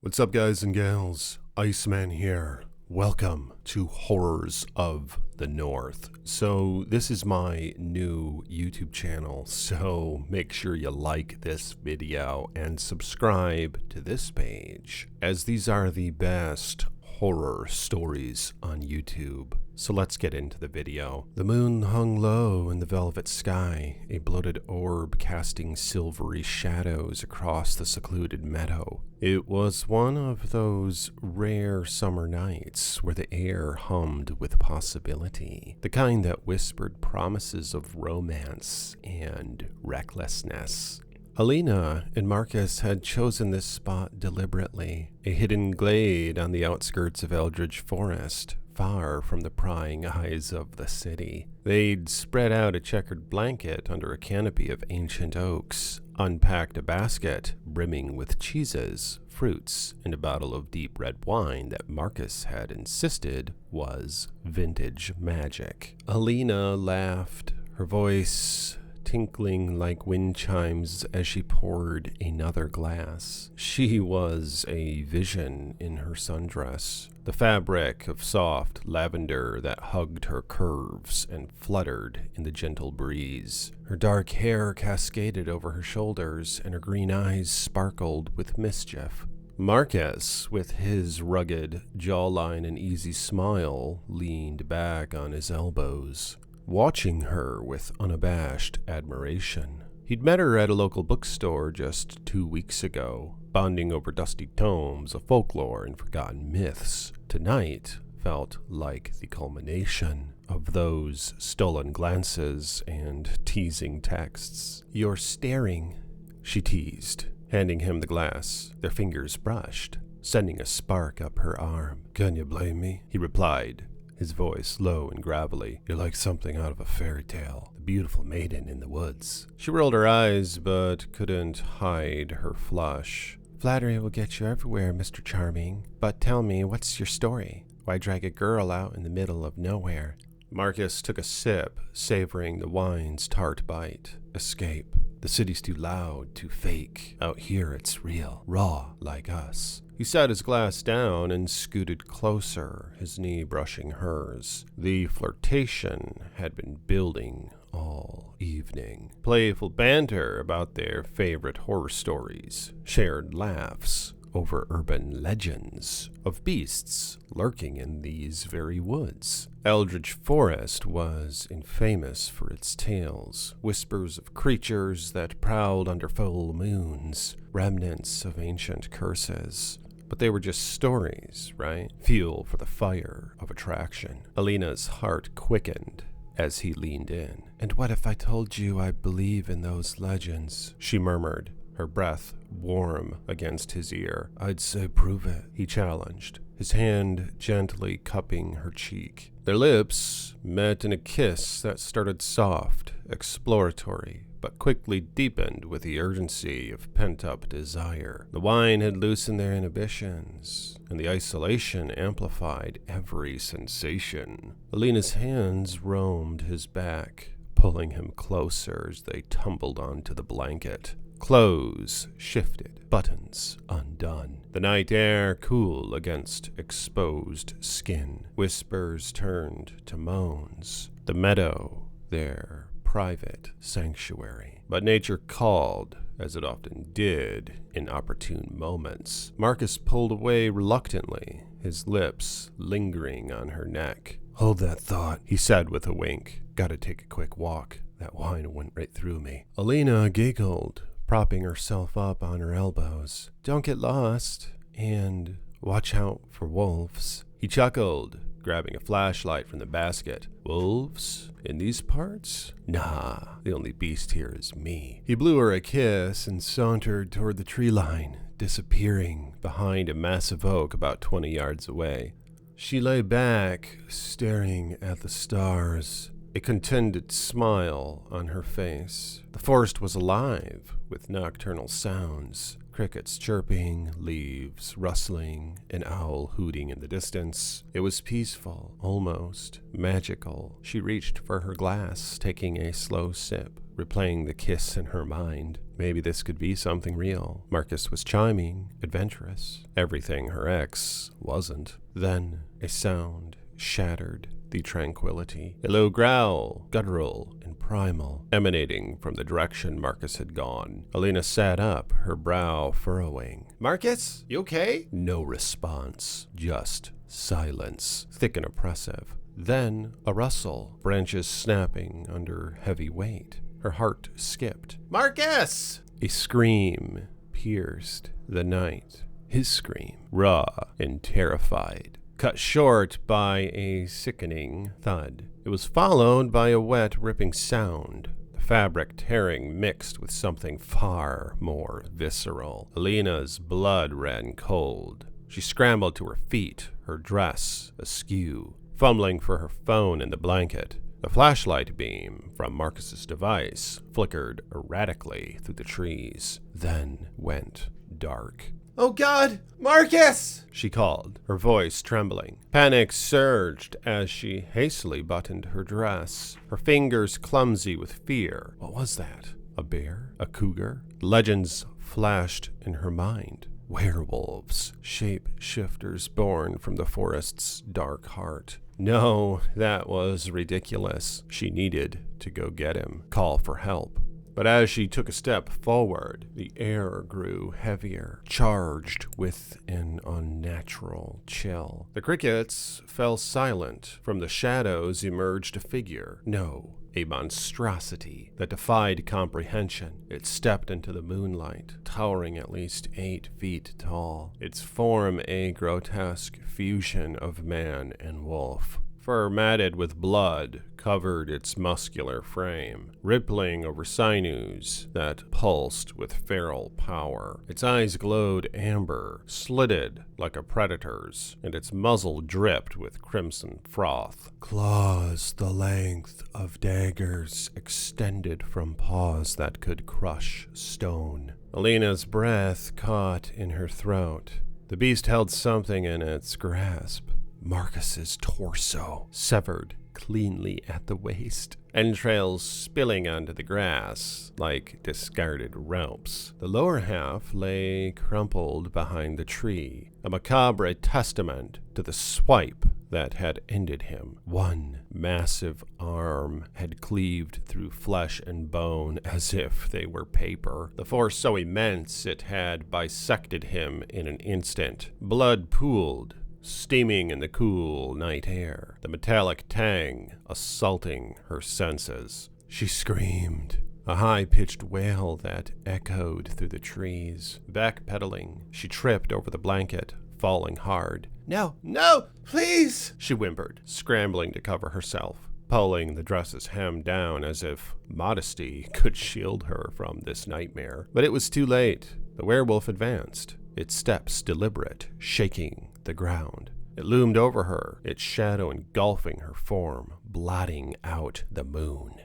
What's up, guys and gals? Iceman here. Welcome to Horrors of the North. So this is my new YouTube channel, so make sure you like this video and subscribe to this page, as these are the best horror stories on YouTube. So let's get into the video. The moon hung low in the velvet sky, a bloated orb casting silvery shadows across the secluded meadow. It was one of those rare summer nights where the air hummed with possibility, the kind that whispered promises of romance and recklessness. Alina and Marcus had chosen this spot deliberately, a hidden glade on the outskirts of Eldridge Forest, far from the prying eyes of the city. They'd spread out a checkered blanket under a canopy of ancient oaks, unpacked a basket brimming with cheeses, fruits, and a bottle of deep red wine that Marcus had insisted was vintage magic. Alina laughed, her voice tinkling like wind chimes as she poured another glass. She was a vision in her sundress, the fabric of soft lavender that hugged her curves and fluttered in the gentle breeze. Her dark hair cascaded over her shoulders, and her green eyes sparkled with mischief. Marcus, with his rugged jawline and easy smile, leaned back on his elbows, watching her with unabashed admiration. He'd met her at a local bookstore just 2 weeks ago, bonding over dusty tomes of folklore and forgotten myths. Tonight felt like the culmination of those stolen glances and teasing texts. "You're staring," she teased, handing him the glass. Their fingers brushed, sending a spark up her arm. "Can you blame me?" he replied, his voice low and gravelly. "You're like something out of a fairy tale, the beautiful maiden in the woods." She rolled her eyes, but couldn't hide her flush. "Flattery will get you everywhere, Mr. Charming. But tell me, what's your story? Why drag a girl out in the middle of nowhere?" Marcus took a sip, savoring the wine's tart bite. "Escape. The city's too loud, too fake. Out here it's real, raw like us." He set his glass down and scooted closer, his knee brushing hers. The flirtation had been building all evening. Playful banter about their favorite horror stories, shared laughs over urban legends of beasts lurking in these very woods. Eldridge Forest was infamous for its tales, whispers of creatures that prowled under full moons, remnants of ancient curses. But they were just stories, right? Fuel for the fire of attraction. Alina's heart quickened as he leaned in. "And what if I told you I believe in those legends?" she murmured, her breath warm against his ear. "I'd say prove it," he challenged, his hand gently cupping her cheek. Their lips met in a kiss that started soft, exploratory, but quickly deepened with the urgency of pent-up desire. The wine had loosened their inhibitions, and the isolation amplified every sensation. Alina's hands roamed his back, pulling him closer as they tumbled onto the blanket. Clothes shifted, buttons undone. The night air cool against exposed skin. Whispers turned to moans. The meadow, their private sanctuary. But nature called, as it often did in opportune moments. Marcus pulled away reluctantly, his lips lingering on her neck. "Hold that thought," he said with a wink. "Gotta take a quick walk. That wine went right through me." Alina giggled, propping herself up on her elbows. "Don't get lost, and watch out for wolves." He chuckled, grabbing a flashlight from the basket. "Wolves? In these parts? Nah, the only beast here is me." He blew her a kiss and sauntered toward the tree line, disappearing behind a massive oak about 20 yards away. She lay back, staring at the stars, a contented smile on her face. The forest was alive with nocturnal sounds, crickets chirping, leaves rustling, an owl hooting in the distance. It was peaceful, almost magical. She reached for her glass, taking a slow sip. replaying the kiss in her mind. Maybe this could be something real. Marcus was charming, adventurous, everything her ex wasn't. Then a sound shattered the tranquility. A low growl, guttural and primal, emanating from the direction Marcus had gone. Alina sat up, her brow furrowing. "Marcus, you okay?" No response, just silence, thick and oppressive. Then a rustle, branches snapping under heavy weight. Her heart skipped. "Marcus!" A scream pierced the night. His scream, raw and terrified, cut short by a sickening thud. It was followed by a wet, ripping sound, the fabric tearing mixed with something far more visceral. Alina's blood ran cold. She scrambled to her feet, her dress askew, fumbling for her phone in the blanket. The flashlight beam from Marcus's device flickered erratically through the trees, then went dark. "Oh God, Marcus!" she called, her voice trembling. Panic surged as she hastily buttoned her dress, her fingers clumsy with fear. What was that? A bear? A cougar? Legends flashed in her mind. Werewolves, shape-shifters born from the forest's dark heart. No, that was ridiculous. She needed to go get him, call for help. But as she took a step forward, the air grew heavier, charged with an unnatural chill. The crickets fell silent. From the shadows emerged a figure. No, a monstrosity that defied comprehension. It stepped into the moonlight, towering at least 8 feet tall, its form a grotesque fusion of man and wolf. Fur matted with blood covered its muscular frame, rippling over sinews that pulsed with feral power. Its eyes glowed amber, slitted like a predator's, and its muzzle dripped with crimson froth. Claws the length of daggers extended from paws that could crush stone. Alina's breath caught in her throat. The beast held something in its grasp. Marcus's torso, severed cleanly at the waist, entrails spilling onto the grass like discarded ropes. The lower half lay crumpled behind the tree, a macabre testament to the swipe that had ended him. One massive arm had cleaved through flesh and bone as if they were paper, the force so immense it had bisected him in an instant. Blood pooled, steaming in the cool night air, the metallic tang assaulting her senses. She screamed, a high-pitched wail that echoed through the trees. Backpedaling, she tripped over the blanket, falling hard. "No, no, please!" she whimpered, scrambling to cover herself, pulling the dress's hem down as if modesty could shield her from this nightmare. But it was too late. The werewolf advanced, its steps deliberate, shaking the ground. It loomed over her, its shadow engulfing her form, blotting out the moon.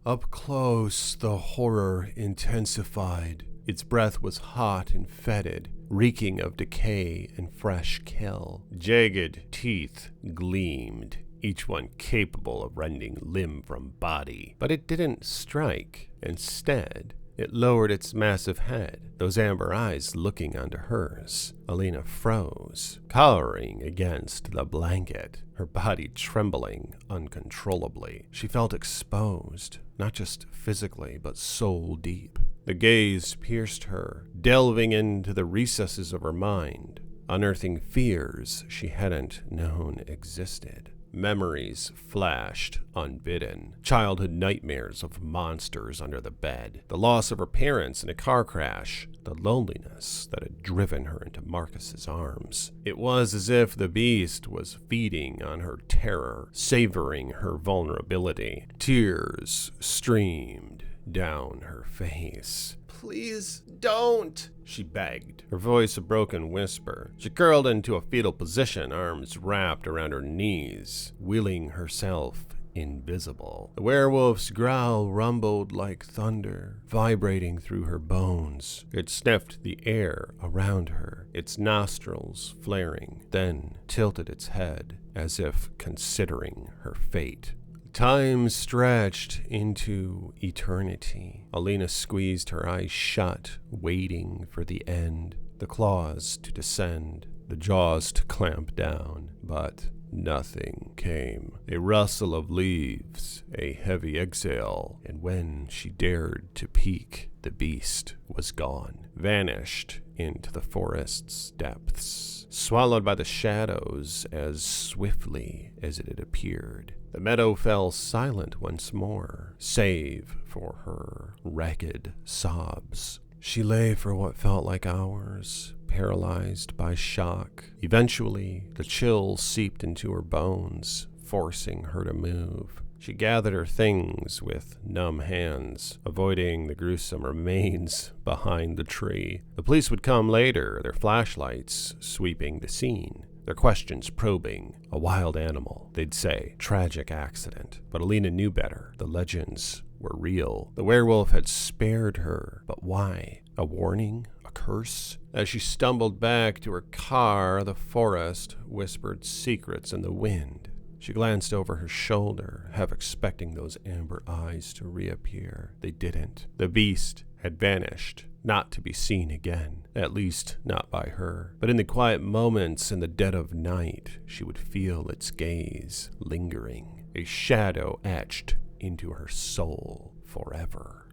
Up close, the horror intensified. Its breath was hot and fetid, reeking of decay and fresh kill. Jagged teeth gleamed, each one capable of rending limb from body. But it didn't strike. Instead, it lowered its massive head, those amber eyes looking onto hers. Alina froze, cowering against the blanket, her body trembling uncontrollably. She felt exposed, not just physically, but soul deep. The gaze pierced her, delving into the recesses of her mind, unearthing fears she hadn't known existed. Memories flashed unbidden. Childhood nightmares of monsters under the bed. The loss of her parents in a car crash. The loneliness that had driven her into Marcus's arms. It was as if the beast was feeding on her terror, savoring her vulnerability. Tears streamed down her face. "Please don't," she begged, her voice a broken whisper. She curled into a fetal position, arms wrapped around her knees, willing herself invisible. The werewolf's growl rumbled like thunder, vibrating through her bones. It sniffed the air around her, its nostrils flaring, then tilted its head as if considering her fate. Time stretched into eternity. Alina squeezed her eyes shut, waiting for the end, the claws to descend, the jaws to clamp down, but nothing came. A rustle of leaves, a heavy exhale, and when she dared to peek, the beast was gone, vanished into the forest's depths, swallowed by the shadows as swiftly as it had appeared. The meadow fell silent once more, save for her ragged sobs. She lay for what felt like hours, paralyzed by shock. Eventually, the chill seeped into her bones, forcing her to move. She gathered her things with numb hands, avoiding the gruesome remains behind the tree. The police would come later, their flashlights sweeping the scene, their questions probing. A wild animal, they'd say. Tragic accident. But Alina knew better. The legends were real. The werewolf had spared her. But why? A warning? A curse? As she stumbled back to her car, the forest whispered secrets in the wind. She glanced over her shoulder, half expecting those amber eyes to reappear. They didn't. The beast had vanished, not to be seen again, at least not by her. But in the quiet moments in the dead of night, she would feel its gaze lingering, a shadow etched into her soul forever.